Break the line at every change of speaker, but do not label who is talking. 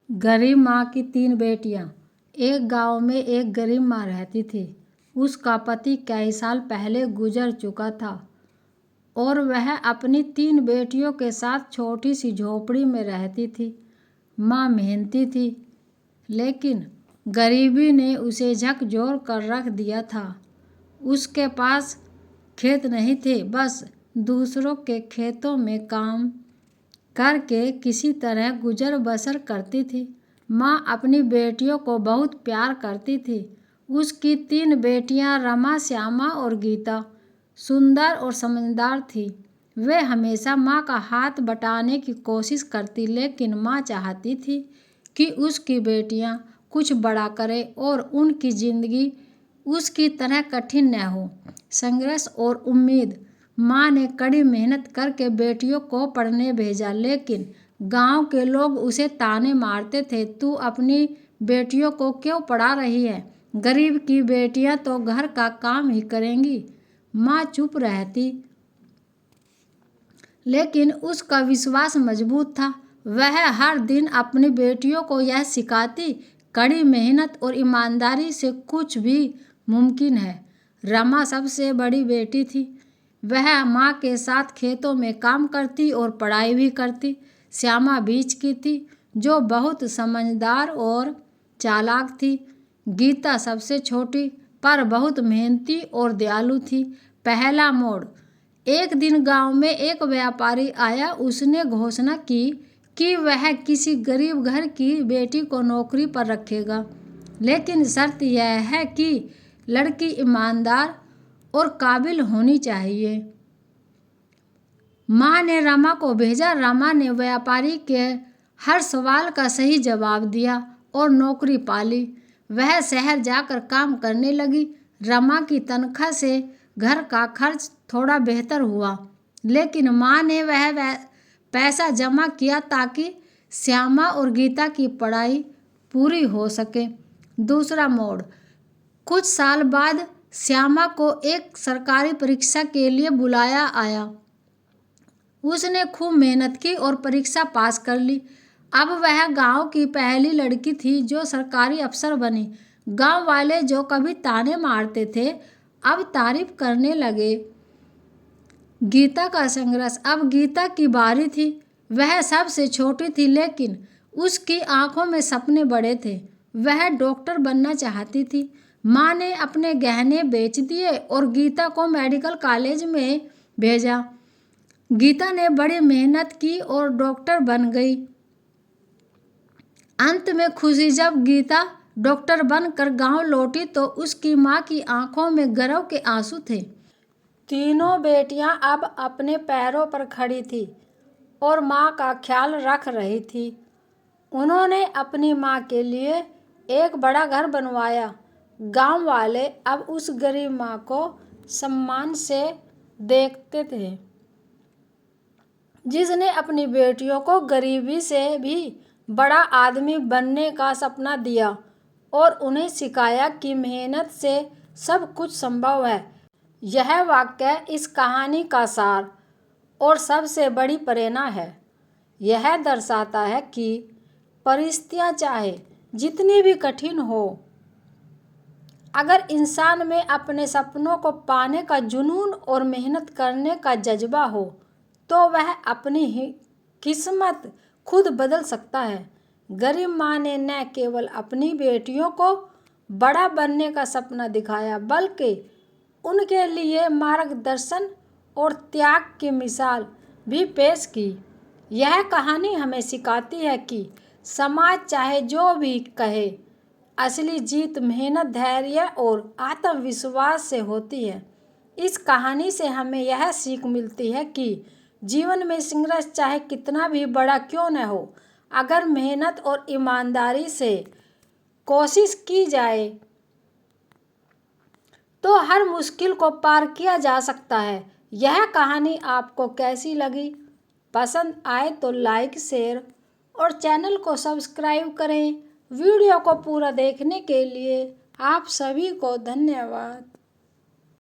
गरीब माँ की 3 बेटियां। एक गांव में एक गरीब माँ रहती थी। उसका पति कई साल पहले गुजर चुका था और वह अपनी 3 बेटियों के साथ छोटी सी झोपड़ी में रहती थी। माँ मेहनती थी, लेकिन गरीबी ने उसे झकझोर कर रख दिया था। उसके पास खेत नहीं थे, बस दूसरों के खेतों में काम करके किसी तरह गुजर बसर करती थी। माँ अपनी बेटियों को बहुत प्यार करती थी। उसकी 3 बेटियां रमा, श्यामा और गीता सुंदर और समझदार थी। वे हमेशा माँ का हाथ बटाने की कोशिश करती, लेकिन माँ चाहती थी कि उसकी बेटियां कुछ बड़ा करें और उनकी जिंदगी उसकी तरह कठिन न हो। संघर्ष और उम्मीद। माँ ने कड़ी मेहनत करके बेटियों को पढ़ने भेजा, लेकिन गांव के लोग उसे ताने मारते थे, तू अपनी बेटियों को क्यों पढ़ा रही है? गरीब की बेटियां तो घर का काम ही करेंगी। माँ चुप रहती, लेकिन उसका विश्वास मजबूत था। वह हर दिन अपनी बेटियों को यह सिखाती, कड़ी मेहनत और ईमानदारी से कुछ भी मुमकिन है। रमा सबसे बड़ी बेटी थी। वह माँ के साथ खेतों में काम करती और पढ़ाई भी करती। श्यामा बीच की थी, जो बहुत समझदार और चालाक थी। गीता सबसे छोटी पर बहुत मेहनती और दयालु थी। पहला मोड़। एक दिन गांव में एक व्यापारी आया। उसने घोषणा की कि वह किसी गरीब घर की बेटी को नौकरी पर रखेगा, लेकिन शर्त यह है कि लड़की ईमानदार और काबिल होनी चाहिए। माँ ने रमा को भेजा। रमा ने व्यापारी के हर सवाल का सही जवाब दिया और नौकरी पाली। वह शहर जाकर काम करने लगी। रमा की तनख्वाह से घर का खर्च थोड़ा बेहतर हुआ, लेकिन माँ ने वह पैसा जमा किया ताकि श्यामा और गीता की पढ़ाई पूरी हो सके। दूसरा मोड़। कुछ साल बाद श्यामा को एक सरकारी परीक्षा के लिए बुलाया आया। उसने खूब मेहनत की और परीक्षा पास कर ली। अब वह गांव की पहली लड़की थी जो सरकारी अफसर बनी। गांव वाले जो कभी ताने मारते थे, अब तारीफ करने लगे। गीता का संघर्ष। अब गीता की बारी थी। वह सबसे छोटी थी, लेकिन उसकी आंखों में सपने बड़े थे। वह डॉक्टर बनना चाहती थी। माँ ने अपने गहने बेच दिए और गीता को मेडिकल कॉलेज में भेजा। गीता ने बड़ी मेहनत की और डॉक्टर बन गई। अंत में खुशी। जब गीता डॉक्टर बनकर गांव लौटी तो उसकी माँ की आंखों में गर्व के आंसू थे। तीनों बेटियां अब अपने पैरों पर खड़ी थी और माँ का ख्याल रख रही थी। उन्होंने अपनी माँ के लिए एक बड़ा घर बनवाया। गांव वाले अब उस गरीब माँ को सम्मान से देखते थे, जिसने अपनी बेटियों को गरीबी से भी बड़ा आदमी बनने का सपना दिया और उन्हें सिखाया कि मेहनत से सब कुछ संभव है। यह वाक्य इस कहानी का सार और सबसे बड़ी प्रेरणा है। यह दर्शाता है कि परिस्थितियाँ चाहे जितनी भी कठिन हो, अगर इंसान में अपने सपनों को पाने का जुनून और मेहनत करने का जज्बा हो, तो वह अपनी ही किस्मत खुद बदल सकता है। गरीब माँ ने न केवल अपनी बेटियों को बड़ा बनने का सपना दिखाया, बल्कि उनके लिए मार्गदर्शन और त्याग की मिसाल भी पेश की। यह कहानी हमें सिखाती है कि समाज चाहे जो भी कहे, असली जीत मेहनत, धैर्य और आत्मविश्वास से होती है। इस कहानी से हमें यह सीख मिलती है कि जीवन में संघर्ष चाहे कितना भी बड़ा क्यों न हो, अगर मेहनत और ईमानदारी से कोशिश की जाए तो हर मुश्किल को पार किया जा सकता है। यह कहानी आपको कैसी लगी? पसंद आए तो लाइक, शेयर और चैनल को सब्सक्राइब करें। वीडियो को पूरा देखने के लिए आप सभी को धन्यवाद।